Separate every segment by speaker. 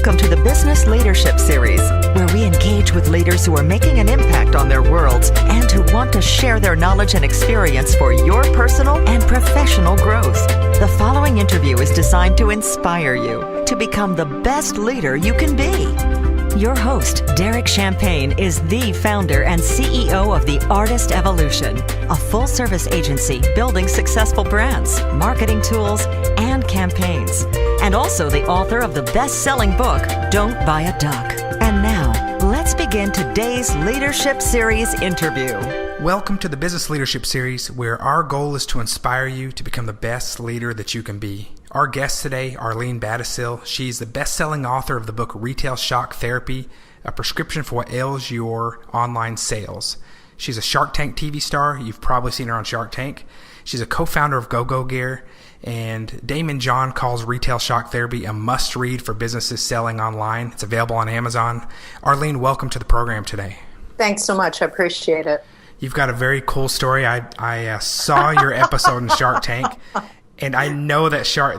Speaker 1: Welcome to the Business Leadership Series, where we engage with leaders who are making an impact on their worlds and who want to share their knowledge and experience for your personal and professional growth. The following interview is designed to inspire you to become the best leader you can be. Your host, Derek Champagne, is the founder and CEO of The Artist Evolution, a full-service agency building successful brands, marketing tools, and campaigns, and also the author of the best-selling book, Don't Buy a Duck. And now, let's begin today's Leadership Series interview.
Speaker 2: Welcome to the Business Leadership Series, where our goal is to inspire you to become the best leader that you can be. Our guest today, Arlene Battishill, she's the best-selling author of the book Retail Shock Therapy, a prescription for what ails your online sales. She's a Shark Tank TV star. You've probably seen her on Shark Tank. She's a co-founder of GoGo Gear, and Daymond John calls Retail Shock Therapy a must-read for businesses selling online. It's available on Amazon. Arlene, welcome to the program today.
Speaker 3: Thanks so much. I appreciate it.
Speaker 2: You've got a very cool story. I saw your episode in Shark Tank, and I know that your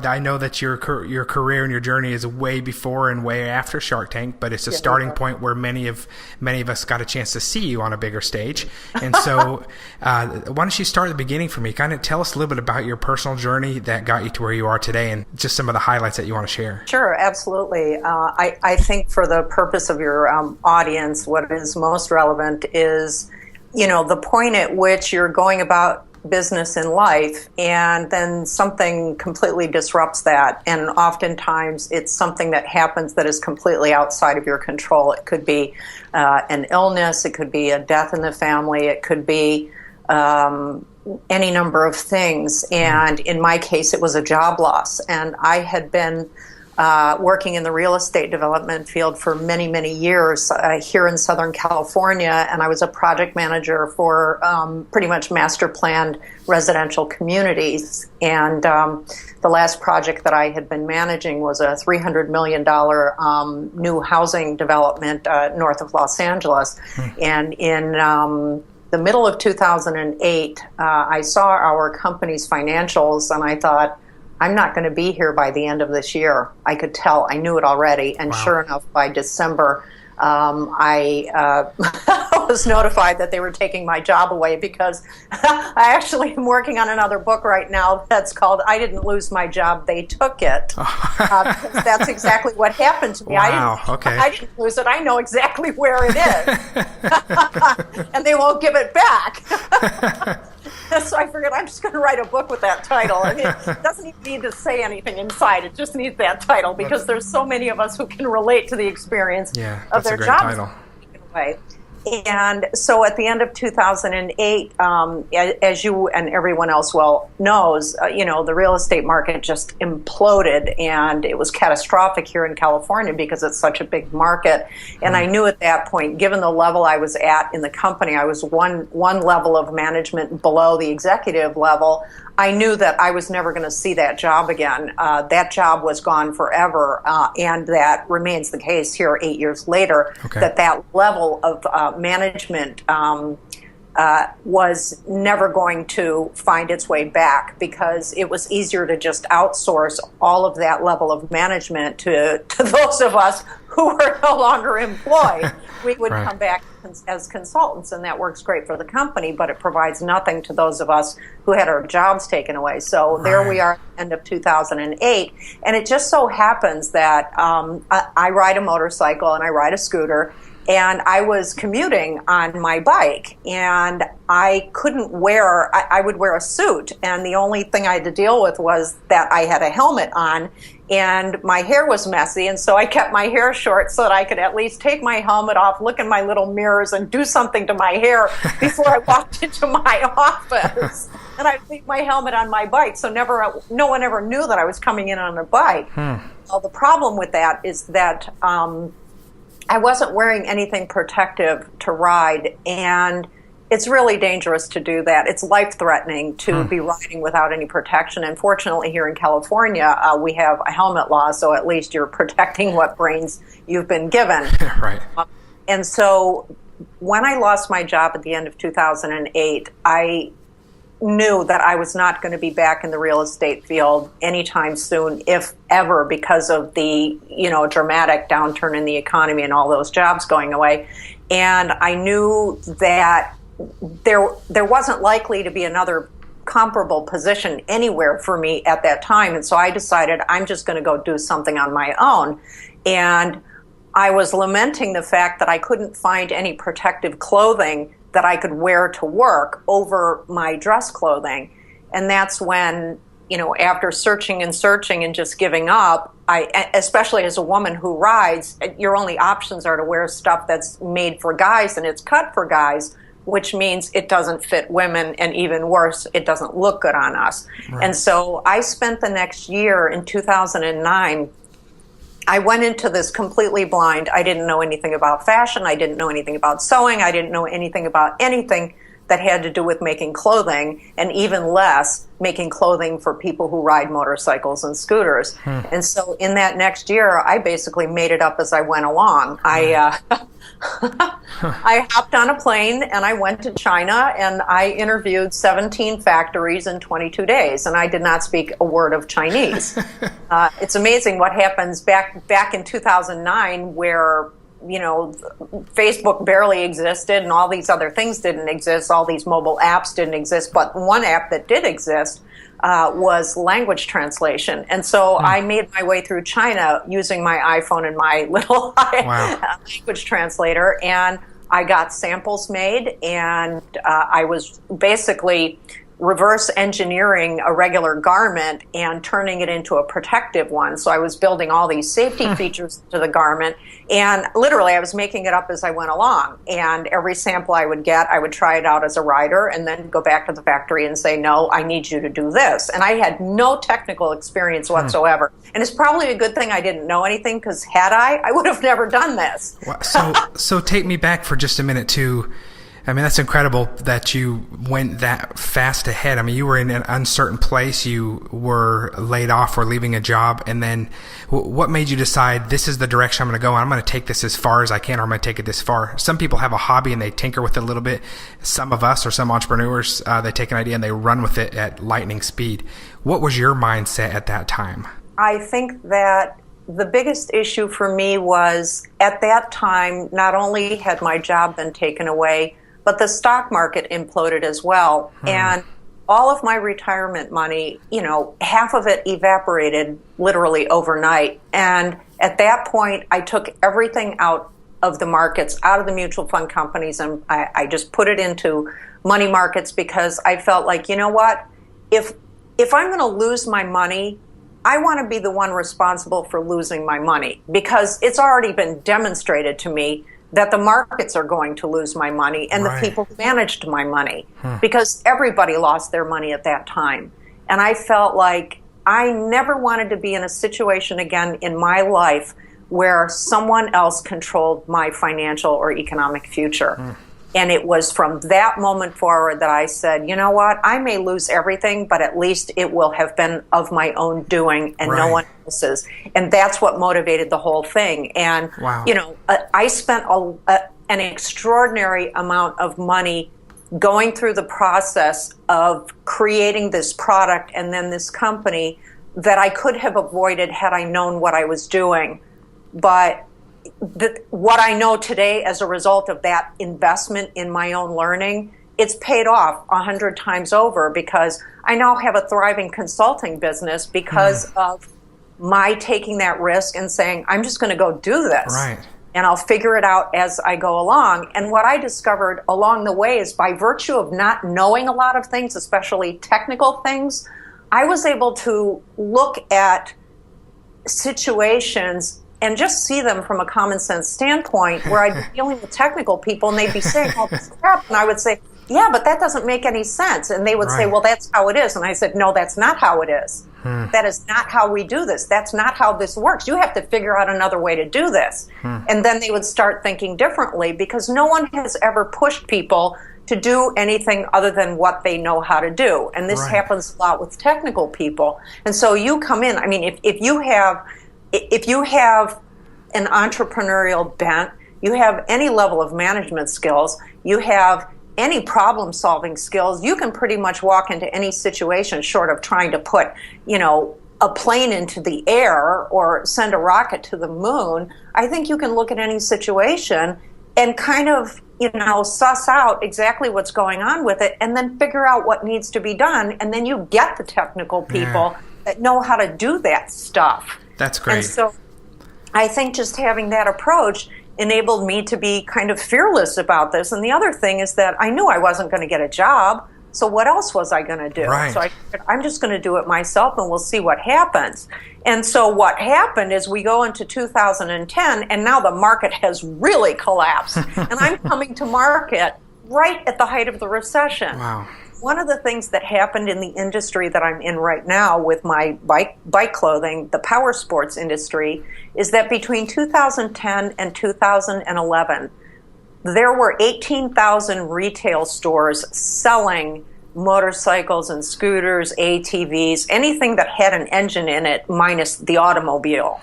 Speaker 2: career and your journey is way before and way after Shark Tank, but it's a starting point where many of us got a chance to see you on a bigger stage. And so, why don't you start at the beginning for me? Kind of tell us a little bit about your personal journey that got you to where you are today, and just some of the highlights that you want to share.
Speaker 3: Sure, absolutely. I think for the purpose of your audience, what is most relevant is, the point at which you're going about business in life, and then something completely disrupts that. And oftentimes it's something that happens that is completely outside of your control. It could be an illness, it could be a death in the family, it could be any number of things. And in my case, it was a job loss. And I had been working in the real estate development field for many, many years here in Southern California, and I was a project manager for pretty much master planned residential communities. And the last project that I had been managing was a $300 million new housing development north of Los Angeles. And in the middle of 2008, I saw our company's financials, and I thought, I'm not going to be here by the end of this year. I could tell. I knew it already. And
Speaker 2: Wow.
Speaker 3: Sure enough, by December, I was notified that they were taking my job away, because I actually am working on another book right now that's called I Didn't Lose My Job, They Took It. Because that's exactly what happened to me.
Speaker 2: Wow.
Speaker 3: I didn't lose it. I know exactly where it is. And they won't give it back. So I figured I'm just going to write a book with that title. I mean, it doesn't even need to say anything inside. It just needs that title, because there's so many of us who can relate to the experience of their jobs taken away. And so at the end of 2008, as you and everyone else well knows, the real estate market just imploded, and it was catastrophic here in California because it's such a big market. And I knew at that point, given the level I was at in the company, I was one level of management below the executive level. I knew that I was never going to see that job again. That job was gone forever, and that remains the case here 8 years later, that level of management was never going to find its way back, because it was easier to just outsource all of that level of management to those of us who were no longer employed. We would come back as consultants, and that works great for the company, but it provides nothing to those of us who had our jobs taken away. So there we are at the end of 2008, and it just so happens that I ride a motorcycle and I ride a scooter, and I was commuting on my bike, and I couldn't wear, I would wear a suit, and the only thing I had to deal with was that I had a helmet on, and my hair was messy, and so I kept my hair short so that I could at least take my helmet off, look in my little mirrors, and do something to my hair before I walked into my office. And I'd leave my helmet on my bike, so no one ever knew that I was coming in on a bike. Well, the problem with that is that I wasn't wearing anything protective to ride, and it's really dangerous to do that. It's life-threatening to be riding without any protection. And fortunately, here in California, we have a helmet law, so at least you're protecting what brains you've been given.
Speaker 2: Right.
Speaker 3: And so when I lost my job at the end of 2008, I knew that I was not going to be back in the real estate field anytime soon, if ever, because of the, dramatic downturn in the economy and all those jobs going away. And I knew that there wasn't likely to be another comparable position anywhere for me at that time. And so I decided I'm just going to go do something on my own. And I was lamenting the fact that I couldn't find any protective clothing that I could wear to work over my dress clothing. And that's when, after searching and just giving up, especially as a woman who rides, your only options are to wear stuff that's made for guys and it's cut for guys, which means it doesn't fit women, and even worse, it doesn't look good on us. Right. And so I spent the next year in 2009, I went into this completely blind. I didn't know anything about fashion. I didn't know anything about sewing. I didn't know anything about anything that had to do with making clothing, and even less making clothing for people who ride motorcycles and scooters. And so in that next year, I basically made it up as I went along. I hopped on a plane and I went to China and I interviewed 17 factories in 22 days, and I did not speak a word of Chinese. It's amazing what happens back in 2009, where Facebook barely existed and all these other things didn't exist. All these mobile apps didn't exist, but one app that did exist was language translation. And so I made my way through China using my iPhone and my little language translator, and I got samples made, and I was basically reverse engineering a regular garment and turning it into a protective one. So I was building all these safety features to the garment, and literally I was making it up as I went along. And every sample I would get, I would try it out as a rider and then go back to the factory and say, no, I need you to do this. And I had no technical experience whatsoever. And it's probably a good thing I didn't know anything, because had I would have never done this.
Speaker 2: So take me back for just a minute to, that's incredible that you went that fast ahead. You were in an uncertain place. You were laid off or leaving a job. And then what made you decide this is the direction I'm going to go? I'm going to take this as far as I can, or I'm going to take it this far. Some people have a hobby and they tinker with it a little bit. Some of us, or some entrepreneurs, they take an idea and they run with it at lightning speed. What was your mindset at that time?
Speaker 3: I think that the biggest issue for me was, at that time, not only had my job been taken away, but the stock market imploded as well. And all of my retirement money, half of it evaporated literally overnight. And at that point, I took everything out of the markets, out of the mutual fund companies, and I just put it into money markets, because I felt like, what? If I'm going to lose my money, I want to be the one responsible for losing my money, because it's already been demonstrated to me that the markets are going to lose my money, and the people who managed my money, because everybody lost their money at that time. And I felt like I never wanted to be in a situation again in my life where someone else controlled my financial or economic future. And it was from that moment forward that I said, what? I may lose everything, but at least it will have been of my own doing and no one else's. And that's what motivated the whole thing. And, I spent an extraordinary amount of money going through the process of creating this product and then this company that I could have avoided had I known what I was doing. But what I know today as a result of that investment in my own learning, it's paid off 100 times over, because I now have a thriving consulting business because of my taking that risk and saying, I'm just going to go do this. And I'll figure it out as I go along. And what I discovered along the way is, by virtue of not knowing a lot of things, especially technical things, I was able to look at situations and just see them from a common sense standpoint, where I'd be dealing with technical people and they'd be saying all this crap, and I would say, yeah, but that doesn't make any sense. And they would say, well, that's how it is. And I said, no, that's not how it is. That is not how we do this. That's not how this works. You have to figure out another way to do this. And then they would start thinking differently, because no one has ever pushed people to do anything other than what they know how to do. And this happens a lot with technical people. And so you come in, if you have an entrepreneurial bent, you have any level of management skills, you have any problem solving skills, you can pretty much walk into any situation short of trying to put, a plane into the air or send a rocket to the moon. I think you can look at any situation and kind of, suss out exactly what's going on with it and then figure out what needs to be done. And then you get the technical people that know how to do that stuff.
Speaker 2: That's great.
Speaker 3: And so I think just having that approach enabled me to be kind of fearless about this. And the other thing is that I knew I wasn't going to get a job. So what else was I going to do?
Speaker 2: Right.
Speaker 3: So I'm just going to do it myself and we'll see what happens. And so what happened is we go into 2010 and now the market has really collapsed. And I'm coming to market right at the height of the recession.
Speaker 2: Wow.
Speaker 3: One of the things that happened in the industry that I'm in right now with my bike clothing, the power sports industry, is that between 2010 and 2011, there were 18,000 retail stores selling motorcycles and scooters, ATVs, anything that had an engine in it minus the automobile.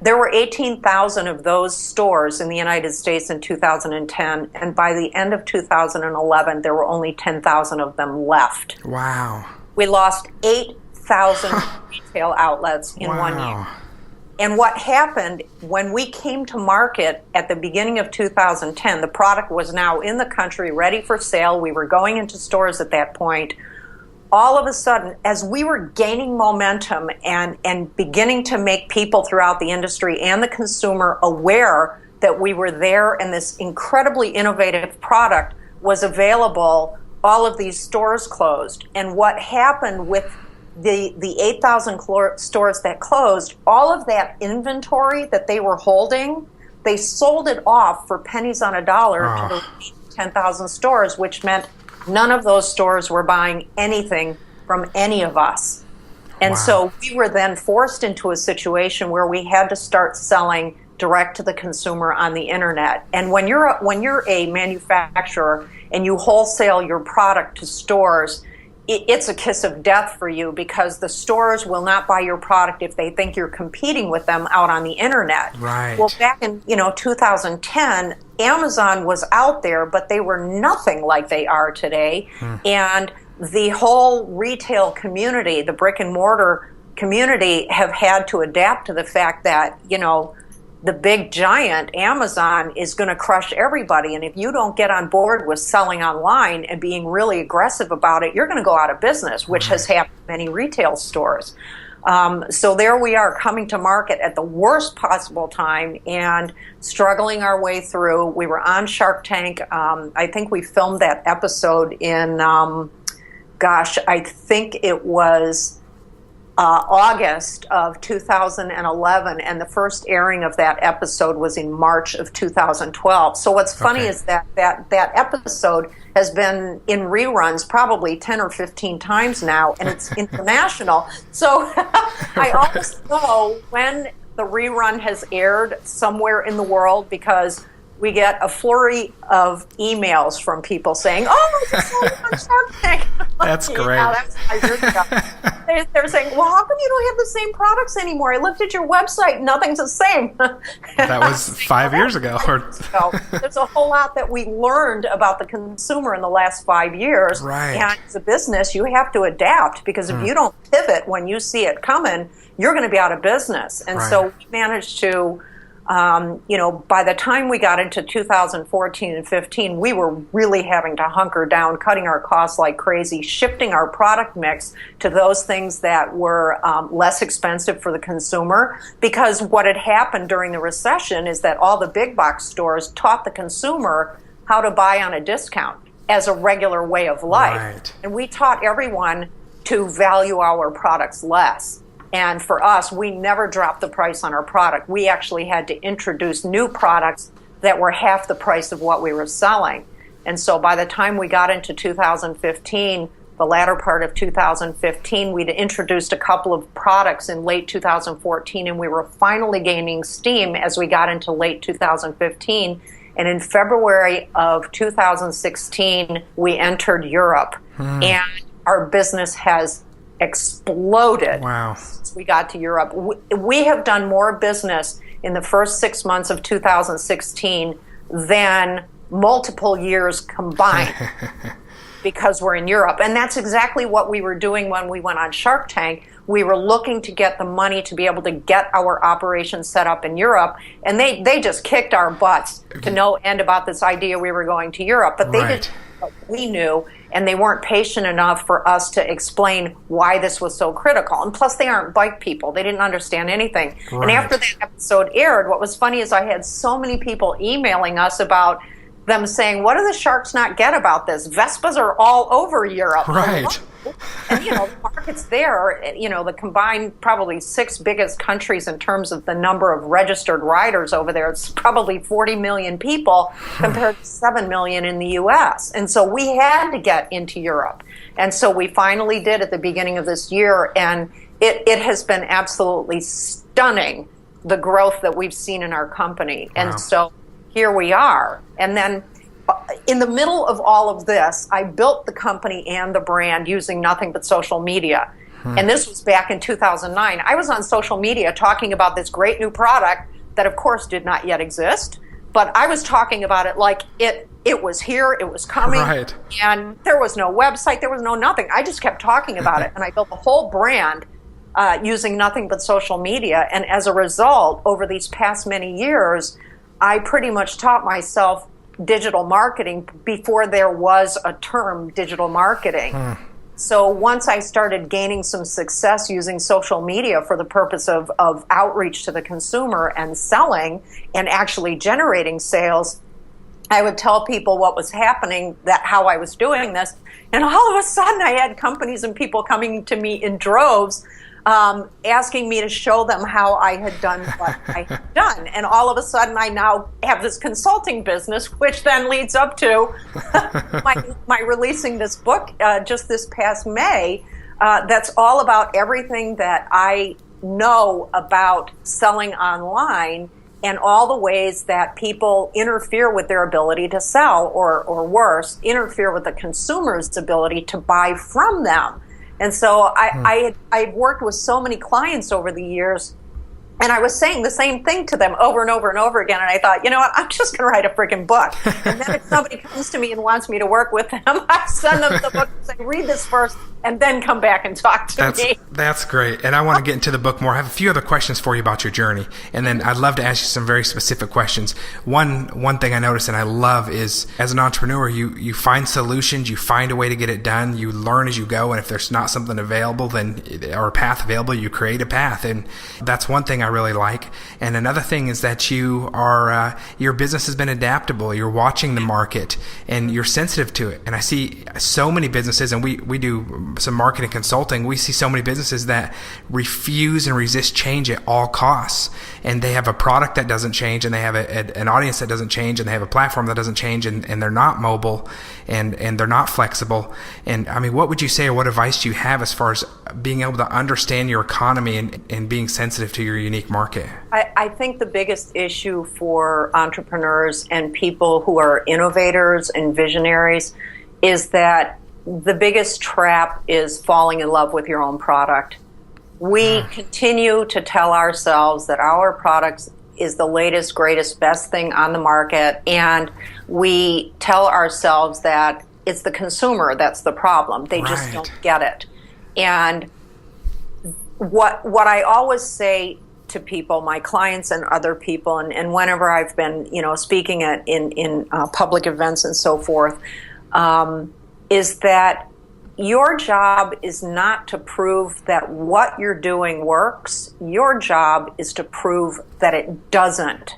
Speaker 3: There were 18,000 of those stores in the United States in 2010, and by the end of 2011, there were only 10,000 of them left.
Speaker 2: Wow.
Speaker 3: We lost 8,000 retail outlets in 1 year. And what happened when we came to market at the beginning of 2010, the product was now in the country, ready for sale. We were going into stores at that point. All of a sudden, as we were gaining momentum and beginning to make people throughout the industry and the consumer aware that we were there and this incredibly innovative product was available, all of these stores closed. And what happened with the 8,000 stores that closed, all of that inventory that they were holding, they sold it off for pennies on a dollar to the 10,000 stores, which meant none of those stores were buying anything from any of us. And so we were then forced into a situation where we had to start selling direct to the consumer on the internet. And when you're a manufacturer and you wholesale your product to stores, it's a kiss of death for you because the stores will not buy your product if they think you're competing with them out on the internet.
Speaker 2: Right.
Speaker 3: Well, back in 2010, Amazon was out there, but they were nothing like they are today. And the whole retail community, the brick and mortar community, have had to adapt to the fact that, the big giant Amazon is going to crush everybody. And if you don't get on board with selling online and being really aggressive about it, you're going to go out of business, which has happened to many retail stores. So there we are coming to market at the worst possible time and struggling our way through. We were on Shark Tank. I think we filmed that episode in, I think it was August of 2011, and the first airing of that episode was in March of 2012. So what's funny is that episode has been in reruns probably 10 or 15 times now, and it's international. So I always know when the rerun has aired somewhere in the world because we get a flurry of emails from people saying, "Oh, I just saw you on Shark Tank."
Speaker 2: That's great.
Speaker 3: Now, that's 5 years ago. They're saying, "Well, how come you don't have the same products anymore? I looked at your website; nothing's the same."
Speaker 2: That was 5 years ago.
Speaker 3: So there's a whole lot that we learned about the consumer in the last 5 years.
Speaker 2: Right.
Speaker 3: And as a business, you have to adapt because if you don't pivot when you see it coming, you're going to be out of business. And so we managed to. By the time we got into 2014 and 15, we were really having to hunker down, cutting our costs like crazy, shifting our product mix to those things that were less expensive for the consumer. Because what had happened during the recession is that all the big box stores taught the consumer how to buy on a discount as a regular way of life.
Speaker 2: Right.
Speaker 3: And we taught everyone to value our products less. And for us, we never dropped the price on our product. We actually had to introduce new products that were half the price of what we were selling. And so by the time we got into 2015, the latter part of 2015, we'd introduced a couple of products in late 2014, and we were finally gaining steam as we got into late 2015. And in February of 2016, we entered Europe. And our business has exploded.
Speaker 2: Wow.
Speaker 3: Since we got to Europe. We have done more business in the first 6 months of 2016 than multiple years combined because we're in Europe. And that's exactly what we were doing when we went on Shark Tank. We were looking to get the money to be able to get our operations set up in Europe. And they just kicked our butts to no end about this idea we were going to Europe. But they didn't know what we knew, and they weren't patient enough for us to explain why this was so critical. And plus, they aren't bike people. They didn't understand anything. Right. And after that episode aired, what was funny is I had so many people emailing us about them saying, what do the sharks not get about this? Vespas are all over Europe.
Speaker 2: Right.
Speaker 3: And, the markets there, the combined probably 6 biggest countries in terms of the number of registered riders over there, it's probably 40 million people compared to 7 million in the U.S. And so we had to get into Europe. And so we finally did at the beginning of this year, and it has been absolutely stunning, the growth that we've seen in our company. Wow. And so here we are. And then in the middle of all of this, I built the company and the brand using nothing but social media. And this was back in 2009. I was on social media talking about this great new product that, of course, did not yet exist. But I was talking about it like it was here, it was coming. Right. And there was no website, there was no nothing. I just kept talking about it. And I built the whole brand using nothing but social media. And as a result, over these past many years, I pretty much taught myself digital marketing before there was a term digital marketing. So once I started gaining some success using social media for the purpose of outreach to the consumer and selling and actually generating sales, I would tell people what was happening, how I was doing this, and all of a sudden I had companies and people coming to me in droves asking me to show them how I had done what I had done. And all of a sudden I now have this consulting business, which then leads up to my releasing this book just this past May that's all about everything that I know about selling online and all the ways that people interfere with their ability to sell, or worse, interfere with the consumer's ability to buy from them. And so I've worked with so many clients over the years, and I was saying the same thing to them over and over and over again. And I thought, you know what, I'm just going to write a freaking book. And then if somebody comes to me and wants me to work with them, I send them the book and say, read this first, and then come back and talk to me.
Speaker 2: That's great. And I want to get into the book more. I have a few other questions for you about your journey. And then I'd love to ask you some very specific questions. One thing I noticed and I love is, as an entrepreneur, you find solutions, you find a way to get it done, you learn as you go. And if there's not something available, or a path available, you create a path. And that's one thing I really like. And another thing is that your business has been adaptable. You're watching the market and you're sensitive to it. And I see so many businesses, and we do some marketing consulting, we see so many businesses that refuse and resist change at all costs. And they have a product that doesn't change, and they have an audience that doesn't change, and they have a platform that doesn't change, and they're not mobile, and they're not flexible. And I mean, what would you say, or what advice do you have as far as being able to understand your economy and being sensitive to your unique market?
Speaker 3: I think the biggest issue for entrepreneurs and people who are innovators and visionaries is that the biggest trap is falling in love with your own product. We continue to tell ourselves that our product is the latest, greatest, best thing on the market, and we tell ourselves that it's the consumer that's the problem. They just don't get it. And what I always say to people, my clients and other people, and whenever I've been, speaking in public events and so forth, is that your job is not to prove that what you're doing works. Your job is to prove that it doesn't.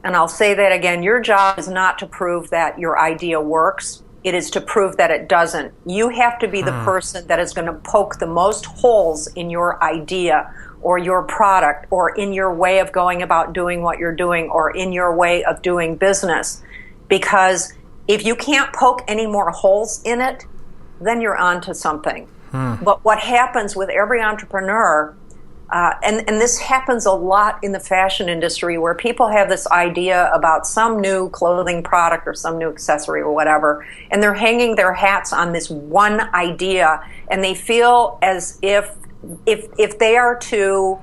Speaker 3: And I'll say that again. Your job is not to prove that your idea works. It is to prove that it doesn't. You have to be the person that is going to poke the most holes in your idea or your product or in your way of going about doing what you're doing or in your way of doing business. Because if you can't poke any more holes in it, then you're on to something. But what happens with every entrepreneur, and this happens a lot in the fashion industry, where people have this idea about some new clothing product or some new accessory or whatever, and they're hanging their hats on this one idea, and they feel as if they are to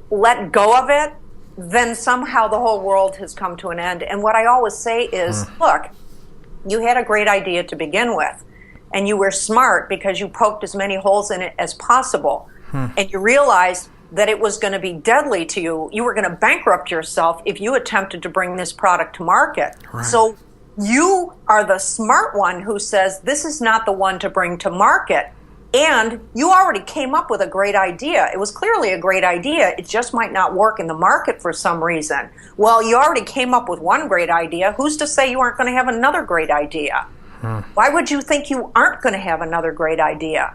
Speaker 3: let go of it, then somehow the whole world has come to an end. And what I always say is, look, You had a great idea to begin with, and you were smart because you poked as many holes in it as possible. And you realized that it was going to be deadly to you. You were going to bankrupt yourself if you attempted to bring this product to market.
Speaker 2: Right.
Speaker 3: So you are the smart one who says, this is not the one to bring to market. And you already came up with a great idea. It was clearly a great idea. It just might not work in the market for some reason. Well, you already came up with one great idea. Who's to say you aren't going to have another great idea? Why would you think you aren't going to have another great idea?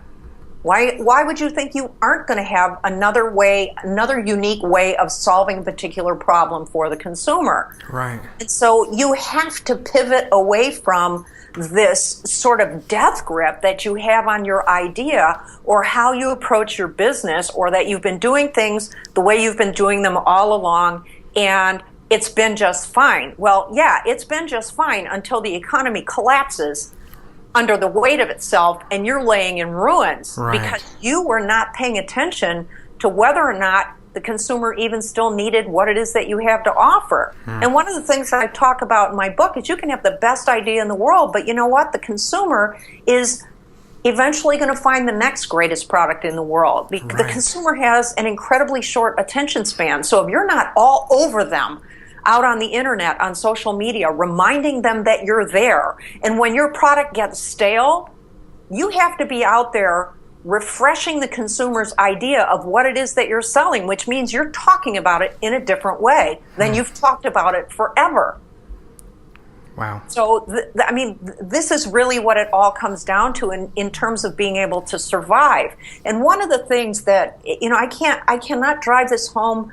Speaker 3: Why would you think you aren't going to have another unique way of solving a particular problem for the consumer?
Speaker 2: Right.
Speaker 3: And so you have to pivot away from this sort of death grip that you have on your idea or how you approach your business, or that you've been doing things the way you've been doing them all along and it's been just fine. Well, yeah, it's been just fine until the economy collapses under the weight of itself and you're laying in ruins.
Speaker 2: Right.
Speaker 3: Because you were not paying attention to whether or not the consumer even still needed what it is that you have to offer. And one of the things that I talk about in my book is you can have the best idea in the world, but you know what? The consumer is eventually going to find the next greatest product in the world. The consumer has an incredibly short attention span. So if you're not all over them out on the internet, on social media, reminding them that you're there, and when your product gets stale, you have to be out there refreshing the consumer's idea of what it is that you're selling, which means you're talking about it in a different way than you've talked about it forever.
Speaker 2: Wow.
Speaker 3: So, this is really what it all comes down to in terms of being able to survive. And one of the things that, I cannot drive this home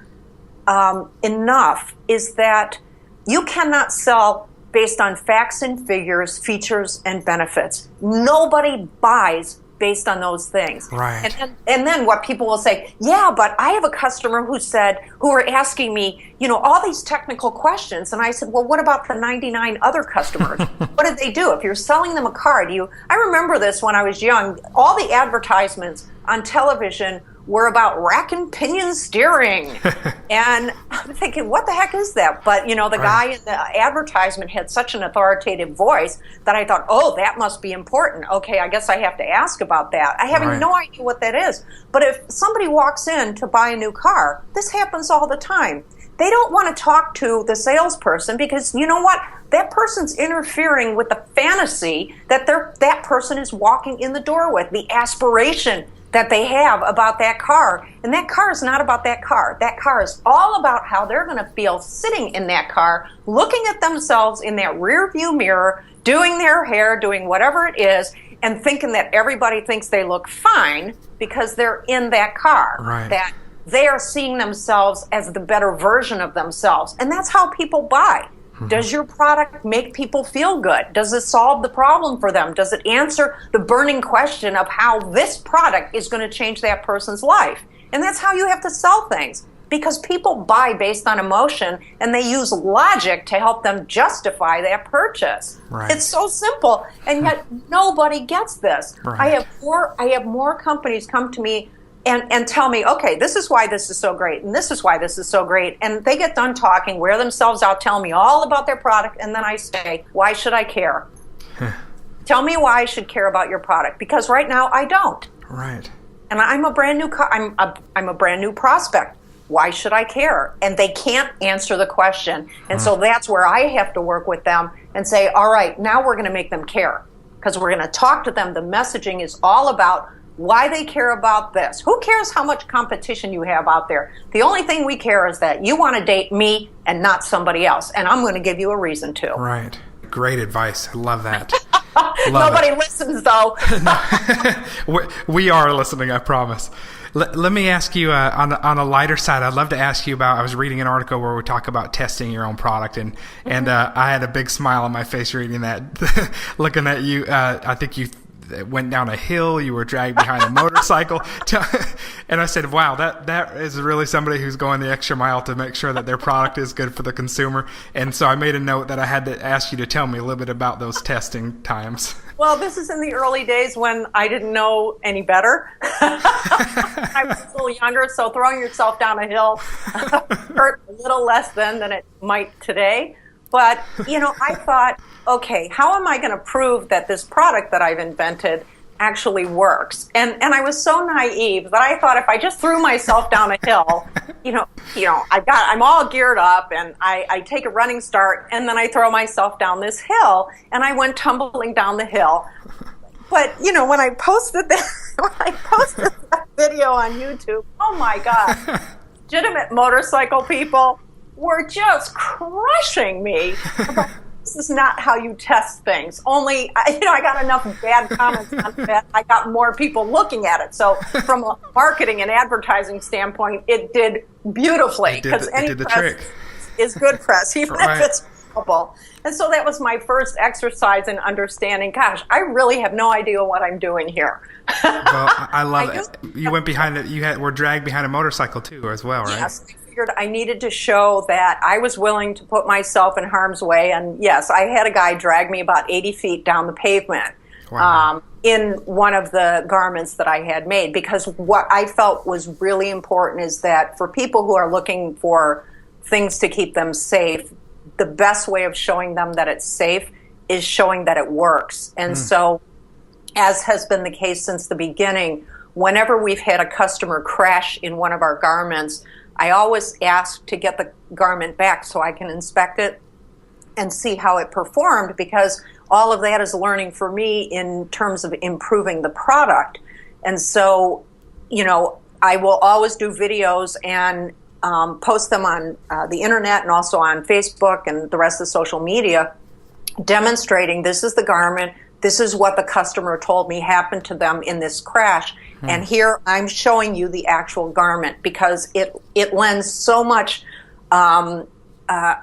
Speaker 3: enough is that you cannot sell based on facts and figures, features and benefits. Nobody buys based on those things.
Speaker 2: Right.
Speaker 3: And then what people will say, yeah, but I have a customer who were asking me, all these technical questions. And I said, well, what about the 99 other customers? What did they do? If you're selling them a car, I remember this when I was young, all the advertisements on television were about rack and pinion steering. And I'm thinking, what the heck is that? But, the guy in the advertisement had such an authoritative voice that I thought, oh, that must be important. Okay, I guess I have to ask about that. I have no idea what that is. But if somebody walks in to buy a new car, this happens all the time. They don't want to talk to the salesperson because, you know what? That person's interfering with the fantasy that that person is walking in the door with, the aspiration that they have about that car. And that car is not about that car. That car is all about how they're going to feel sitting in that car, looking at themselves in that rear view mirror, doing their hair, doing whatever it is, and thinking that everybody thinks they look fine because they're in that car.
Speaker 2: Right.
Speaker 3: That they are seeing themselves as the better version of themselves. And that's how people buy. Does your product make people feel good? Does it solve the problem for them? Does it answer the burning question of how this product is going to change that person's life? And that's how you have to sell things, because people buy based on emotion and they use logic to help them justify that purchase.
Speaker 2: Right.
Speaker 3: It's so simple, and yet nobody gets this.
Speaker 2: Right.
Speaker 3: I have more companies come to me and tell me, okay, this is why this is so great, and this is why this is so great. And they get done talking, wear themselves out, tell me all about their product, and then I say, why should I care? Tell me why I should care about your product, because right now I don't.
Speaker 2: Right.
Speaker 3: And I'm a brand new I'm a brand new prospect. Why should I care? And they can't answer the question. And so that's where I have to work with them and say, all right, now we're going to make them care, because we're going to talk to them. The messaging is all about why they care about this. Who cares how much competition you have out there? The only thing we care is that you want to date me and not somebody else, and I'm going to give you a reason to.
Speaker 2: Right. Great advice. I love that.
Speaker 3: Nobody listens, though.
Speaker 2: We are listening, I promise. Let me ask you, on a lighter side, I'd love to ask you about, I was reading an article where we talk about testing your own product, and I had a big smile on my face reading that, looking at you. I think you went down a hill, you were dragged behind a motorcycle, and I said, wow, that is really somebody who's going the extra mile to make sure that their product is good for the consumer. And so I made a note that I had to ask you to tell me a little bit about those testing times.
Speaker 3: Well, this is in the early days when I didn't know any better. I was a little younger, so throwing yourself down a hill hurt a little less then than it might today. But, I thought, okay, how am I going to prove that this product that I've invented actually works? And I was so naive that I thought if I just threw myself down a hill, I'm all geared up and I take a running start and then I throw myself down this hill and I went tumbling down the hill. But, when I posted that video on YouTube, oh my God, legitimate motorcycle people were just crushing me. This is not how you test things. Only, I got enough bad comments on that. I got more people looking at it. So from a marketing and advertising standpoint, it did beautifully. Because any
Speaker 2: the
Speaker 3: press
Speaker 2: trick.
Speaker 3: is good press, even
Speaker 2: Right.
Speaker 3: if it's horrible. And so that was my first exercise in understanding, gosh, I really have no idea what I'm doing here.
Speaker 2: Well, I love it. You went behind it. Were dragged behind a motorcycle too, as well, right?
Speaker 3: Yes, I figured I needed to show that I was willing to put myself in harm's way. And yes, I had a guy drag me about 80 feet down the pavement.
Speaker 2: Wow.
Speaker 3: In one of the garments that I had made, because what I felt was really important is that for people who are looking for things to keep them safe, the best way of showing them that it's safe is showing that it works. And so, as has been the case since the beginning, whenever we've had a customer crash in one of our garments, I always ask to get the garment back so I can inspect it and see how it performed, because all of that is learning for me in terms of improving the product. And so, I will always do videos and post them on the internet and also on Facebook and the rest of social media, demonstrating this is the garment, this is what the customer told me happened to them in this crash, and here I'm showing you the actual garment, because it lends so much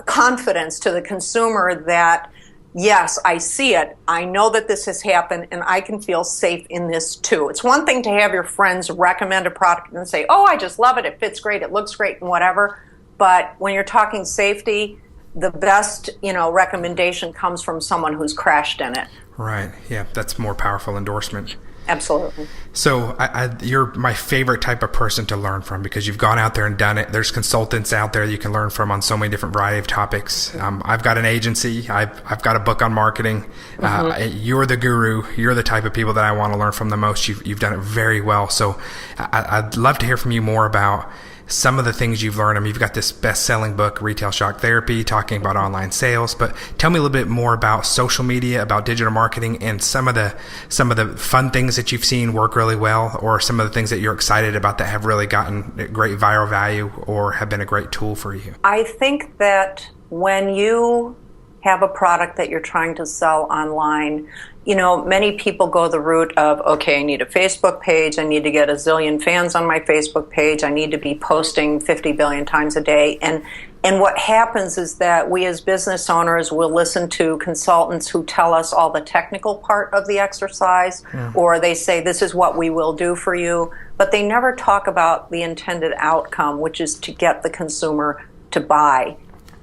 Speaker 3: confidence to the consumer that, yes, I see it, I know that this has happened, and I can feel safe in this too. It's one thing to have your friends recommend a product and say, oh, I just love it, it fits great, it looks great, and whatever. But when you're talking safety, the best, recommendation comes from someone who's crashed in it.
Speaker 2: Right. Yeah, that's more powerful endorsement.
Speaker 3: Absolutely.
Speaker 2: So you're my favorite type of person to learn from, because you've gone out there and done it. There's consultants out there you can learn from on so many different variety of topics. I've got an agency. I've got a book on marketing. You're the guru. You're the type of people that I want to learn from the most. You've done it very well. So I'd love to hear from you more about some of the things you've learned. I mean, you've got this best-selling book, Retail Shock Therapy, talking about online sales, but tell me a little bit more about social media, about digital marketing, and some of the fun things that you've seen work really well, or some of the things that you're excited about that have really gotten great viral value or have been a great tool for you.
Speaker 3: I think that when you have a product that you're trying to sell online, many people go the route of, okay, I need a Facebook page, I need to get a zillion fans on my Facebook page, I need to be posting 50 billion times a day. And what happens is that we as business owners will listen to consultants who tell us all the technical part of the exercise, or they say, this is what we will do for you, but they never talk about the intended outcome, which is to get the consumer to buy.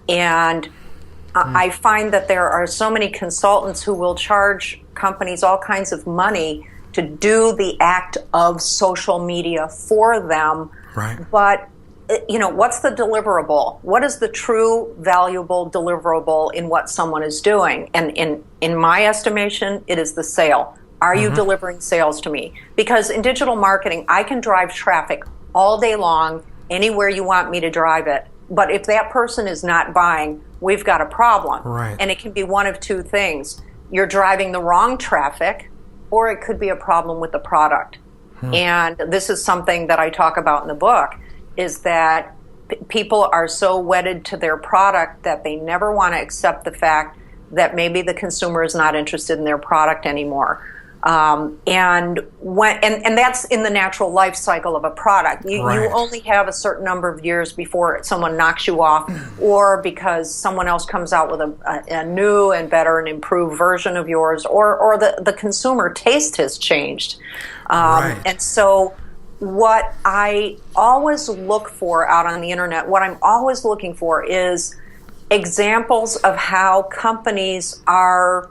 Speaker 3: And I find that there are so many consultants who will charge companies all kinds of money to do the act of social media for them.
Speaker 2: Right.
Speaker 3: But, what's the deliverable? What is the true valuable deliverable in what someone is doing? And in my estimation, it is the sale. Are you delivering sales to me? Because in digital marketing, I can drive traffic all day long, anywhere you want me to drive it. But if that person is not buying, we've got a problem.
Speaker 2: Right.
Speaker 3: And it can be one of two things. You're driving the wrong traffic, or it could be a problem with the product. And this is something that I talk about in the book, is that people are so wedded to their product that they never want to accept the fact that maybe the consumer is not interested in their product anymore. And that's in the natural life cycle of a product. You only have a certain number of years before someone knocks you off, or because someone else comes out with a new and better and improved version of yours, or the consumer taste has changed. And so what I always look for out on the internet, what I'm always looking for is examples of how companies are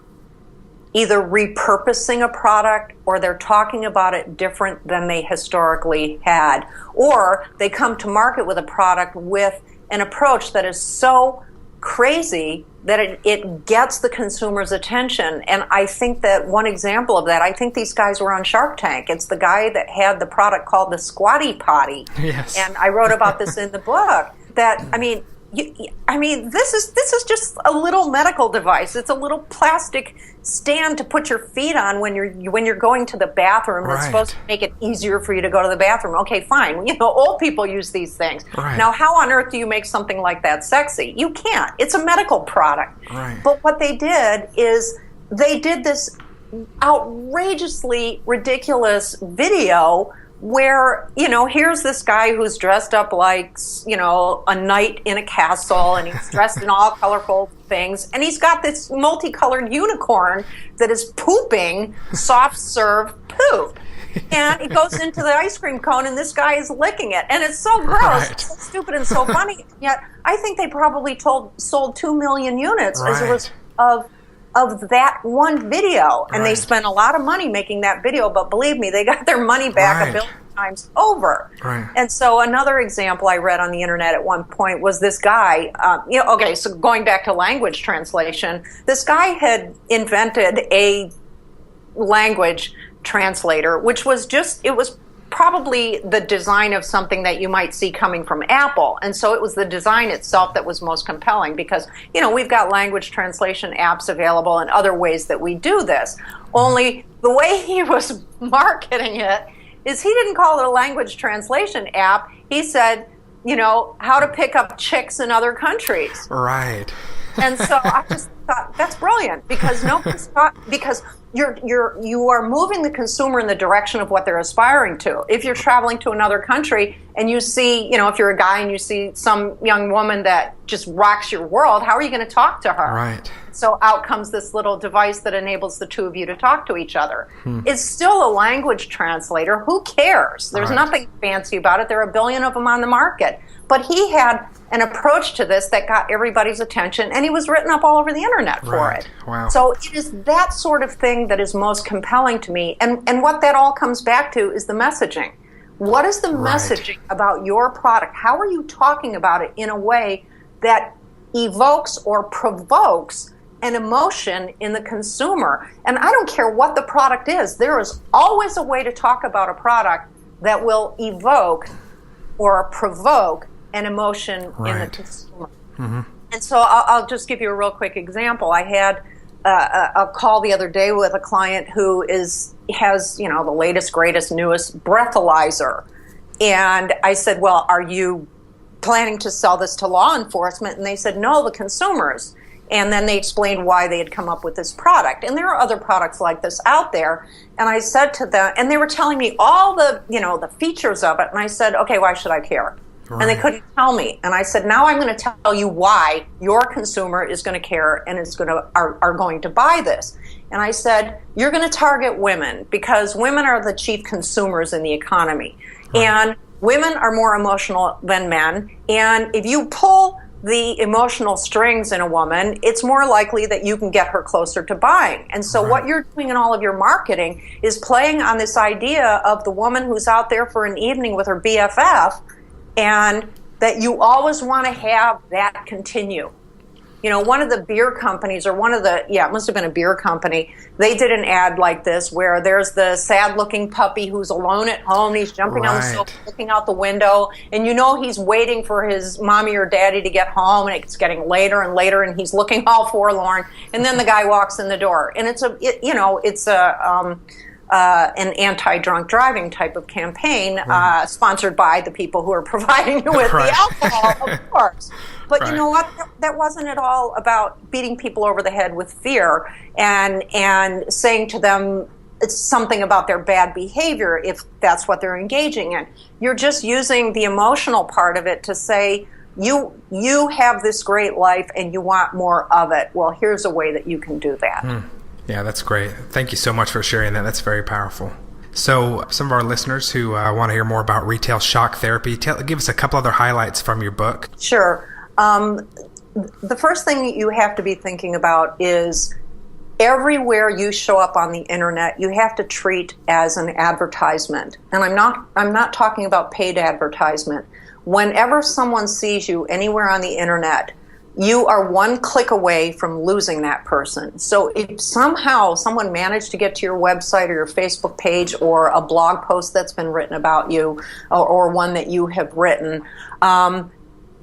Speaker 3: either repurposing a product, or they're talking about it different than they historically had, or they come to market with a product with an approach that is so crazy that it gets the consumer's attention. And I think that one example of that, I think these guys were on Shark Tank. It's the guy that had the product called the Squatty Potty.
Speaker 2: Yes.
Speaker 3: And I wrote about this in the book. That, I mean, this is just a little medical device. It's a little plastic stand to put your feet on when you're going to the bathroom.
Speaker 2: Right.
Speaker 3: It's supposed to make it easier for you to go to the bathroom. Okay, fine. You know, old people use these things.
Speaker 2: Right.
Speaker 3: Now, how on earth do you make something like that sexy? You can't. It's a medical product.
Speaker 2: Right.
Speaker 3: But what they did is they did this outrageously ridiculous video where, you know, here's this guy who's dressed up like, you know, a knight in a castle, and he's dressed in all colorful things, and he's got this multicolored unicorn that is pooping soft serve poop. And it goes into the ice cream cone, and this guy is licking it. And it's so gross,
Speaker 2: Right.
Speaker 3: so stupid, and so funny. Yet I think they probably sold 2 million units as a
Speaker 2: Right.
Speaker 3: result of that one video. And they
Speaker 2: Right.
Speaker 3: spent a lot of money making that video, but believe me, they got their money back
Speaker 2: Right.
Speaker 3: a billion times over.
Speaker 2: Right.
Speaker 3: And so another example I read on the internet at one point was this guy, so going back to language translation, this guy had invented a language translator, which was it was probably the design of something that you might see coming from Apple. And so it was the design itself that was most compelling because, you know, we've got language translation apps available and other ways that we do this. Only the way he was marketing it is he didn't call it a language translation app. He said, you know, how to pick up chicks in other countries.
Speaker 2: Right.
Speaker 3: And so I just thought that's brilliant because you are moving the consumer in the direction of what they're aspiring to. If you're traveling to another country and you see, you know, if you're a guy and you see some young woman that just rocks your world, how are you going to talk to her?
Speaker 2: Right.
Speaker 3: So out comes this little device that enables the two of you to talk to each other. It's still a language translator. Who cares? There's
Speaker 2: Right.
Speaker 3: nothing fancy about it. There are a billion of them on the market. But he had an approach to this that got everybody's attention, and he was written up all over the internet for
Speaker 2: Right.
Speaker 3: it.
Speaker 2: Wow.
Speaker 3: So it is that sort of thing that is most compelling to me. And what that all comes back to is the messaging. What is the
Speaker 2: Right.
Speaker 3: messaging about your product? How are you talking about it in a way that evokes or provokes an emotion in the consumer? And I don't care what the product is. There is always a way to talk about a product that will evoke or provoke an emotion in the
Speaker 2: Right.
Speaker 3: consumer. And so I'll just give you a real quick example. I had a call the other day with a client who has, you know, the latest, greatest, newest breathalyzer. And I said, well, are you planning to sell this to law enforcement? And they said, no, the consumers. And then they explained why they had come up with this product. And there are other products like this out there. And I said to them, and they were telling me all the, you know, the features of it. And I said, okay, why should I care?
Speaker 2: Right.
Speaker 3: And they couldn't tell me. And I said, now I'm going to tell you why your consumer is going to care and are going to buy this. And I said, you're going to target women because women are the chief consumers in the economy. Right. And women are more emotional than men. And if you pull the emotional strings in a woman, it's more likely that you can get her closer to buying. And so what you're doing in all of your marketing is playing on this idea of the woman who's out there for an evening with her BFF, and that you always want to have that continue. You know, one of the beer companies, or it must have been a beer company, they did an ad like this where there's the sad-looking puppy who's alone at home, and he's jumping on the sofa, looking out the window, and you know he's waiting for his mommy or daddy to get home, and it's getting later and later, and he's looking all forlorn, and then the guy walks in the door. And it's an anti-drunk driving type of campaign, sponsored by the people who are providing you with the alcohol, of course. But you know what? That wasn't at all about beating people over the head with fear and saying to them it's something about their bad behavior if that's what they're engaging in. You're just using the emotional part of it to say, you have this great life and you want more of it. Well, here's a way that you can do that.
Speaker 2: Yeah, that's great. Thank you so much for sharing that. That's very powerful. So some of our listeners who want to hear more about retail shock therapy, give us a couple other highlights from your book.
Speaker 3: Sure. The first thing you have to be thinking about is everywhere you show up on the internet, you have to treat as an advertisement. And I'm not talking about paid advertisement. Whenever someone sees you anywhere on the internet, you are one click away from losing that person. So if somehow someone managed to get to your website or your Facebook page or a blog post that's been written about you, or one that you have written,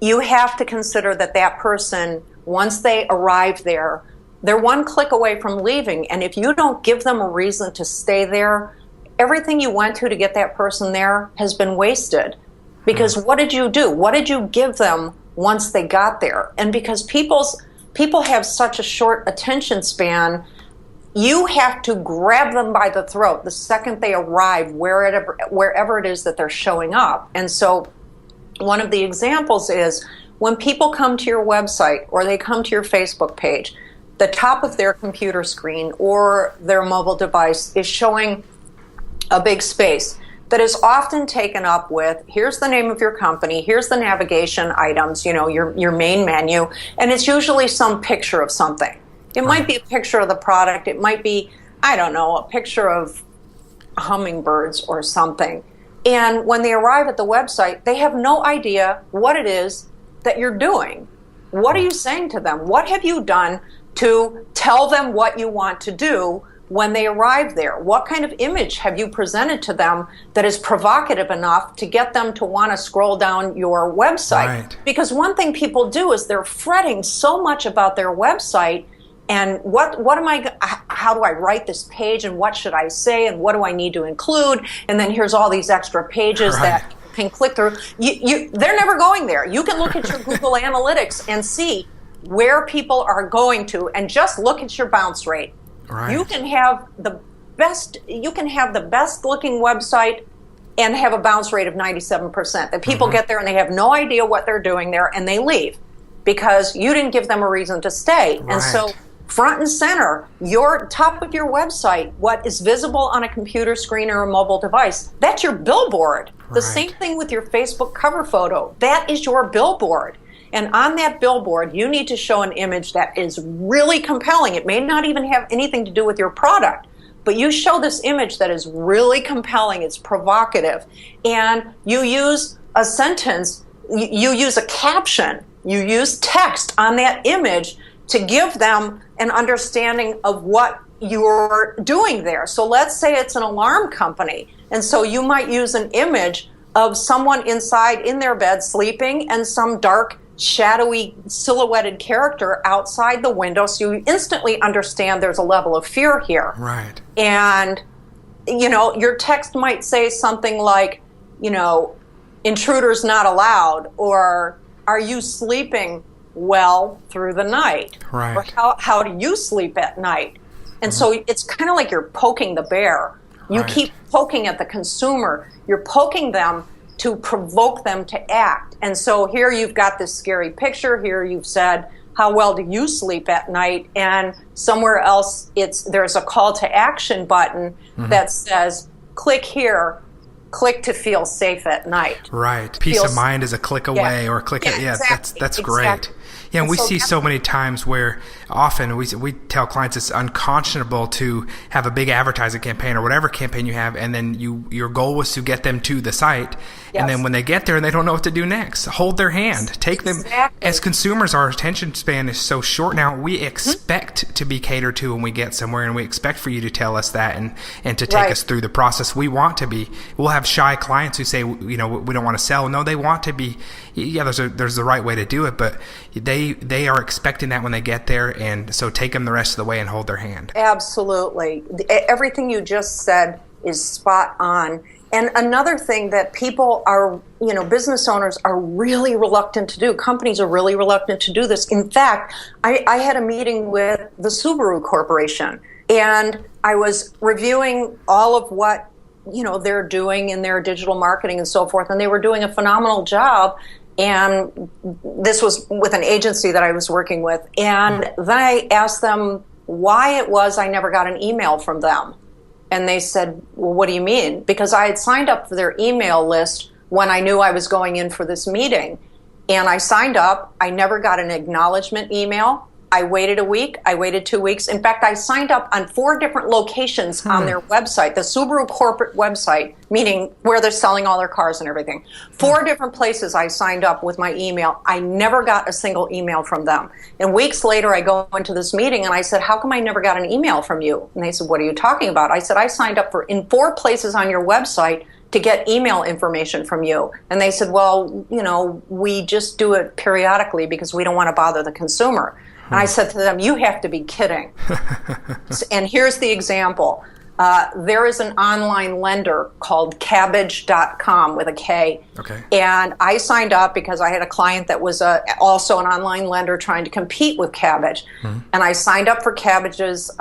Speaker 3: you have to consider that that person, once they arrive there, they're one click away from leaving. And if you don't give them a reason to stay there, everything you went to get that person there has been wasted. Because what did you do? What did you give them once they got there? And because people have such a short attention span, you have to grab them by the throat the second they arrive, wherever it is that they're showing up. And so one of the examples is when people come to your website or they come to your Facebook page, the top of their computer screen or their mobile device is showing a big space that is often taken up with, here's the name of your company, here's the navigation items, your main menu, and it's usually some picture of something. It might be a picture of the product, it might be, I don't know, a picture of hummingbirds or something. And when they arrive at the website, they have no idea what it is that you're doing. What are you saying to them? What have you done to tell them what you want to do when they arrive there? What kind of image have you presented to them that is provocative enough to get them to want to scroll down your website?
Speaker 2: Right.
Speaker 3: Because one thing people do is they're fretting so much about their website and how do I write this page and what should I say and what do I need to include? And then here's all these extra pages that you can click through. They're never going there. You can look at your Google Analytics and see where people are going to and just look at your bounce rate.
Speaker 2: Right.
Speaker 3: You can have the best looking website and have a bounce rate of 97%. That people get there and they have no idea what they're doing there and they leave because you didn't give them a reason to stay.
Speaker 2: Right.
Speaker 3: And so front and center, your top of your website, what is visible on a computer screen or a mobile device, that's your billboard.
Speaker 2: Right.
Speaker 3: The same thing with your Facebook cover photo. That is your billboard. And on that billboard, you need to show an image that is really compelling. It may not even have anything to do with your product, but you show this image that is really compelling, it's provocative, and you use a sentence, you use a caption, you use text on that image to give them an understanding of what you're doing there. So let's say it's an alarm company, and so you might use an image of someone inside in their bed sleeping and some dark shadowy silhouetted character outside the window, so you instantly understand there's a level of fear here.
Speaker 2: Right.
Speaker 3: And your text might say something like, intruders not allowed, or are you sleeping well through the night?
Speaker 2: Right.
Speaker 3: Or how do you sleep at night? And so it's kind of like you're poking the bear. You keep poking at the consumer. You're poking them to provoke them to act. And so here you've got this scary picture. Here you've said, how well do you sleep at night? And somewhere else there's a call to action button that says, click here, click to feel safe at night.
Speaker 2: Right. Peace of mind is a click away or click it. Yeah,
Speaker 3: exactly.
Speaker 2: That's great.
Speaker 3: Exactly.
Speaker 2: Yeah, and we see so many times where often we tell clients it's unconscionable to have a big advertising campaign or whatever campaign you have, and then your goal was to get them to the site, and then when they get there and they don't know what to do next, hold their hand, take them. As consumers, our attention span is so short now. We expect to be catered to when we get somewhere, and we expect for you to tell us that and to take us through the process we want to be. We'll have shy clients who say, we don't want to sell. No, they want to be. Yeah, there's the right way to do it, but they are expecting that when they get there, and so take them the rest of the way and hold their hand.
Speaker 3: Absolutely. Everything you just said is spot on. And another thing that people are, business owners are really reluctant to do, companies are really reluctant to do this. In fact, I had a meeting with the Subaru Corporation, and I was reviewing all of what they're doing in their digital marketing and so forth, and they were doing a phenomenal job. And this was with an agency that I was working with. And then I asked them why it was I never got an email from them. And they said, well, what do you mean? Because I had signed up for their email list when I knew I was going in for this meeting. And I signed up. I never got an acknowledgement email. I waited a week. I waited 2 weeks. In fact, I signed up on 4 different locations on their website, the Subaru corporate website, meaning where they're selling all their cars and everything. 4 different places I signed up with my email. I never got a single email from them. And weeks later, I go into this meeting and I said, how come I never got an email from you? And they said, what are you talking about? I said, I signed up in 4 places on your website to get email information from you. And they said, well, we just do it periodically because we don't want to bother the consumer. And I said to them, you have to be kidding. And here's the example. There is an online lender called Kabbage.com with a K.
Speaker 2: Okay.
Speaker 3: And I signed up because I had a client that was also an online lender trying to compete with Kabbage. And I signed up for Kabbage's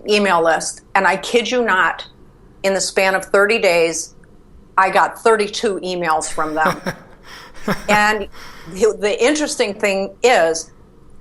Speaker 3: email list. And I kid you not, in the span of 30 days, I got 32 emails from them. And the interesting thing is,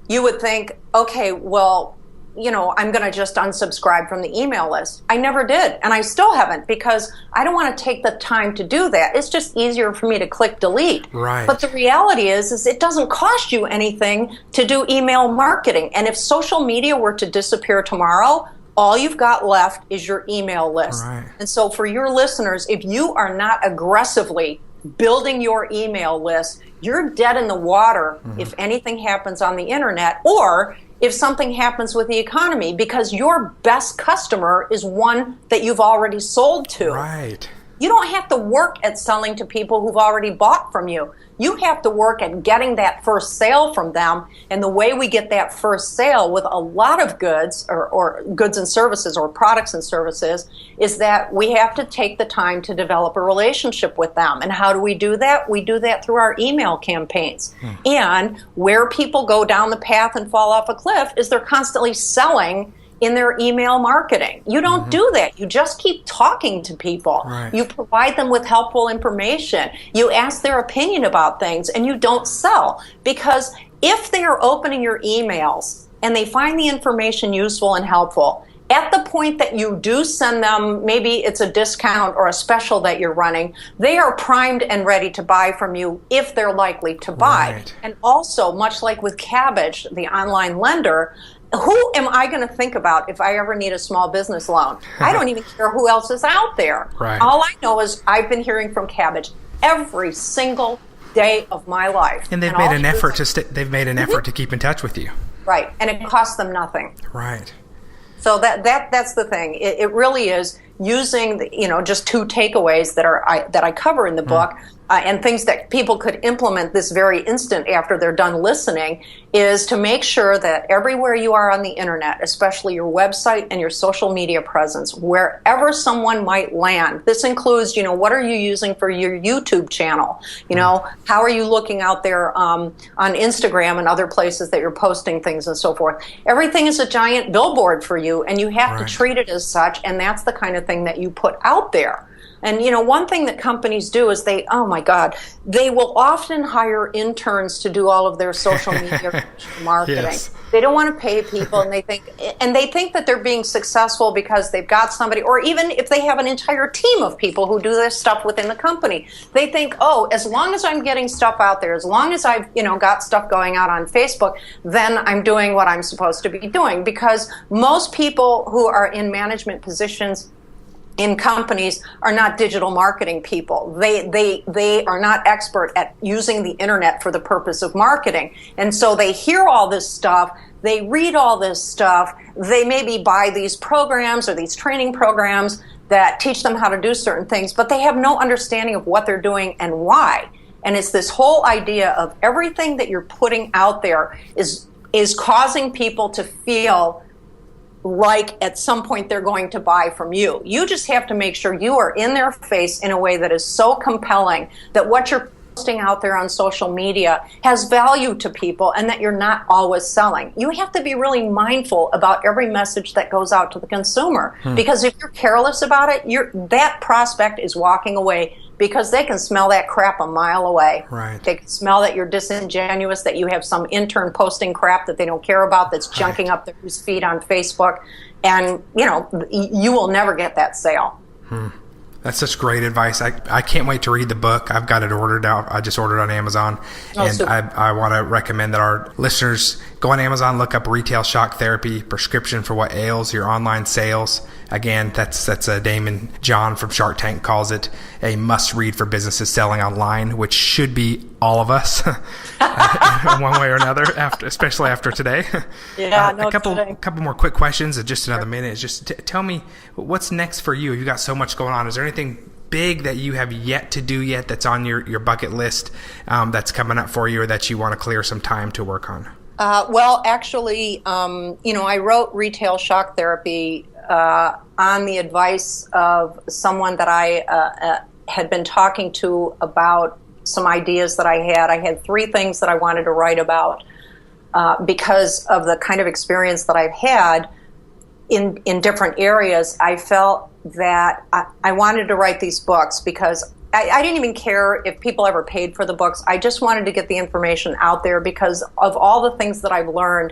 Speaker 3: you would think, okay, well, I'm going to just unsubscribe from the email list. I never did, and I still haven't, because I don't want to take the time to do that. It's just easier for me to click delete.
Speaker 2: Right.
Speaker 3: But the reality is it doesn't cost you anything to do email marketing. And if social media were to disappear tomorrow, all you've got left is your email list.
Speaker 2: Right.
Speaker 3: And so for your listeners, if you are not aggressively building your email list, you're dead in the water if anything happens on the internet, or if something happens with the economy, because your best customer is one that you've already sold to.
Speaker 2: Right.
Speaker 3: You don't have to work at selling to people who've already bought from you. You have to work at getting that first sale from them. And the way we get that first sale with a lot of goods or goods and services or products and services is that we have to take the time to develop a relationship with them. And how do we do that? We do that through our email campaigns. And where people go down the path and fall off a cliff is they're constantly selling in their email marketing. You don't do that. You just keep talking to people.
Speaker 2: Right.
Speaker 3: You provide them with helpful information. You ask their opinion about things, and you don't sell. Because if they are opening your emails and they find the information useful and helpful, at the point that you do send them, maybe it's a discount or a special that you're running, they are primed and ready to buy from you if they're likely to buy.
Speaker 2: Right.
Speaker 3: And also, much like with Kabbage, the online lender, who am I going to think about if I ever need a small business loan? I don't even care who else is out there.
Speaker 2: Right.
Speaker 3: All I know is I've been hearing from Kabbage every single day of my life.
Speaker 2: And they've made an effort to keep in touch with you.
Speaker 3: Right, and it costs them nothing.
Speaker 2: Right.
Speaker 3: So that's the thing. It really is using just 2 takeaways that I cover in the book. And things that people could implement this very instant after they're done listening, is to make sure that everywhere you are on the internet, especially your website and your social media presence, wherever someone might land, this includes, what are you using for your YouTube channel? How are you looking out there on Instagram and other places that you're posting things and so forth? Everything is a giant billboard for you, and you have to treat it as such, and that's the kind of thing that you put out there. And, one thing that companies do is they will often hire interns to do all of their social media marketing.
Speaker 2: Yes.
Speaker 3: They don't want to pay people, and they think that they're being successful because they've got somebody, or even if they have an entire team of people who do this stuff within the company. They think, as long as I'm getting stuff out there, as long as I've, got stuff going out on Facebook, then I'm doing what I'm supposed to be doing. Because most people who are in management positions in companies are not digital marketing people. They are not expert at using the internet for the purpose of marketing. And so they hear all this stuff, they read all this stuff, they maybe buy these programs or these training programs that teach them how to do certain things, but they have no understanding of what they're doing and why. And it's this whole idea of everything that you're putting out there is causing people to feel like at some point they're going to buy from you. You just have to make sure you are in their face in a way that is so compelling that what you're posting out there on social media has value to people, and that you're not always selling. You have to be really mindful about every message that goes out to the consumer, because if you're careless about it, that prospect is walking away, because they can smell that crap a mile away.
Speaker 2: Right.
Speaker 3: They can smell that you're disingenuous, that you have some intern posting crap that they don't care about, that's junking up their feed on Facebook, and you will never get that sale.
Speaker 2: That's such great advice. I can't wait to read the book. I've got it ordered out. I just ordered it on Amazon. And I want to recommend that our listeners go on Amazon, look up Retail Shock Therapy, Prescription for What Ails Your Online Sales. Again, that's Daymond John from Shark Tank calls it a must-read for businesses selling online, which should be all of us one way or another, especially after today.
Speaker 3: Yeah,
Speaker 2: a couple more quick questions in just another minute. Just tell me, what's next for you? You've got so much going on. Is there anything big that you have yet to do yet that's on your bucket list that's coming up for you, or that you want to clear some time to work on?
Speaker 3: Well, actually, I wrote Retail Shock Therapy on the advice of someone that I had been talking to about some ideas that I had. I had 3 things that I wanted to write about because of the kind of experience that I've had in different areas. I felt that I wanted to write these books because I didn't even care if people ever paid for the books. I just wanted to get the information out there because of all the things that I've learned.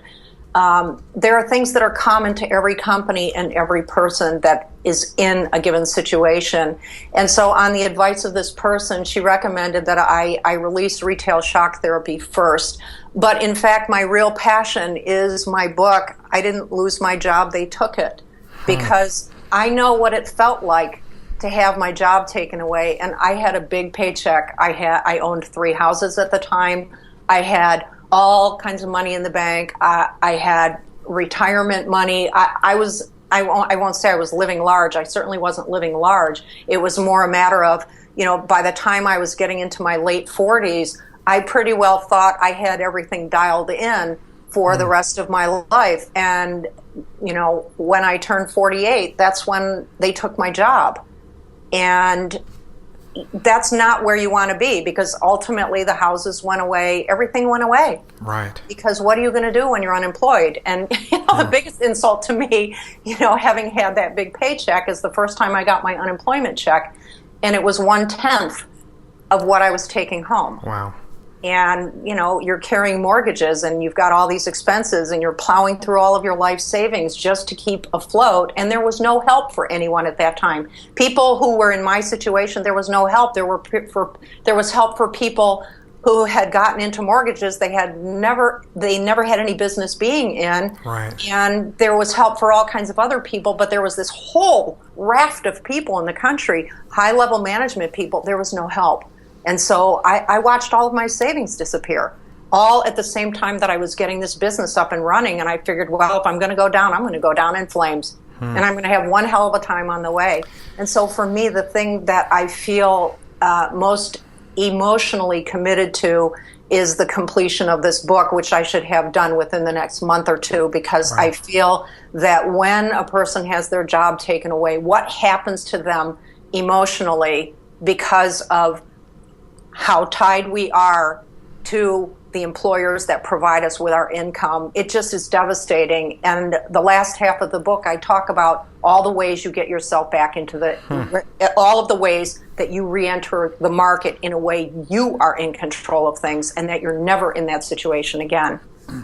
Speaker 3: There are things that are common to every company and every person that is in a given situation. And so on the advice of this person, she recommended that I release Retail Shock Therapy first. But in fact, my real passion is my book. I didn't lose my job, they took it. Because I know what it felt like to have my job taken away. And I had a big paycheck. I owned 3 houses at the time. I had all kinds of money in the bank. I had retirement money. I won't say I was living large. I certainly wasn't living large. It was more a matter of, by the time I was getting into my late 40s, I pretty well thought I had everything dialed in for the rest of my life. And, when I turned 48, that's when they took my job. And that's not where you want to be, because ultimately the houses went away, everything went away.
Speaker 2: Right. Because
Speaker 3: what are you going to do when you're unemployed? And the biggest insult to me, having had that big paycheck, is the first time I got my unemployment check, and it was 1/10 of what I was taking home.
Speaker 2: Wow.
Speaker 3: And, you're carrying mortgages and you've got all these expenses and you're plowing through all of your life savings just to keep afloat. And there was no help for anyone at that time. People who were in my situation, there was no help. There was help for people who had gotten into mortgages they never had any business being in.
Speaker 2: Right.
Speaker 3: And there was help for all kinds of other people, but there was this whole raft of people in the country, high-level management people, there was no help. And so I watched all of my savings disappear, all at the same time that I was getting this business up and running. And I figured, well, if I'm going to go down, I'm going to go down in flames. And I'm going to have one hell of a time on the way. And so for me, the thing that I feel most emotionally committed to is the completion of this book, which I should have done within the next month or 2, because I feel that when a person has their job taken away, what happens to them emotionally because of how tied we are to the employers that provide us with our income, it just is devastating. And the last half of the book, I talk about all the ways you get yourself back into all of the ways that you re-enter the market in a way you are in control of things and that you're never in that situation again.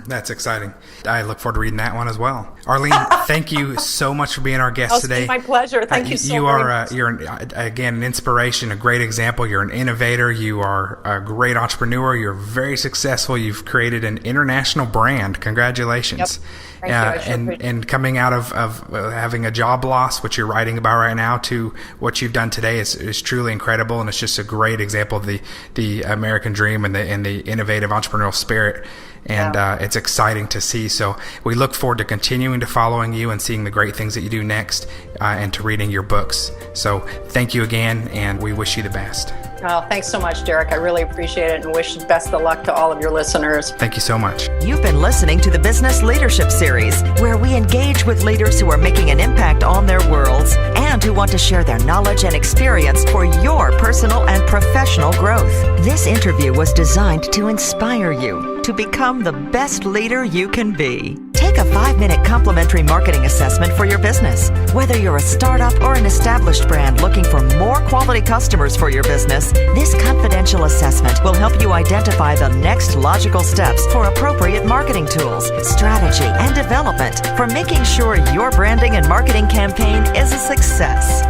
Speaker 2: That's exciting. I look forward to reading that one as well. Arlene, thank you so much for being our guest today.
Speaker 3: It's my pleasure. Thank you so much.
Speaker 2: You're again an inspiration, a great example. You're an innovator. You are a great entrepreneur. You're very successful. You've created an international brand. Congratulations.
Speaker 3: Yep. Thank you.
Speaker 2: And coming out of having a job loss, which you're writing about right now, to what you've done today is truly incredible, and it's just a great example of the American dream and the innovative entrepreneurial spirit. And it's exciting to see. So we look forward to continuing to following you and seeing the great things that you do next, and to reading your books. So thank you again, and we wish you the best.
Speaker 3: Oh, thanks so much, Derek. I really appreciate it and wish best of luck to all of your listeners.
Speaker 2: Thank you so much.
Speaker 1: You've been listening to the Business Leadership Series, where we engage with leaders who are making an impact on their worlds and who want to share their knowledge and experience for your personal and professional growth. This interview was designed to inspire you to become the best leader you can be. Take a 5-minute complimentary marketing assessment for your business. Whether you're a startup or an established brand looking for more quality customers for your business, this confidential assessment will help you identify the next logical steps for appropriate marketing tools, strategy, and development for making sure your branding and marketing campaign is a success.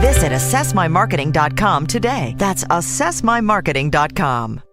Speaker 1: This Visit assessmymarketing.com today. That's assessmymarketing.com.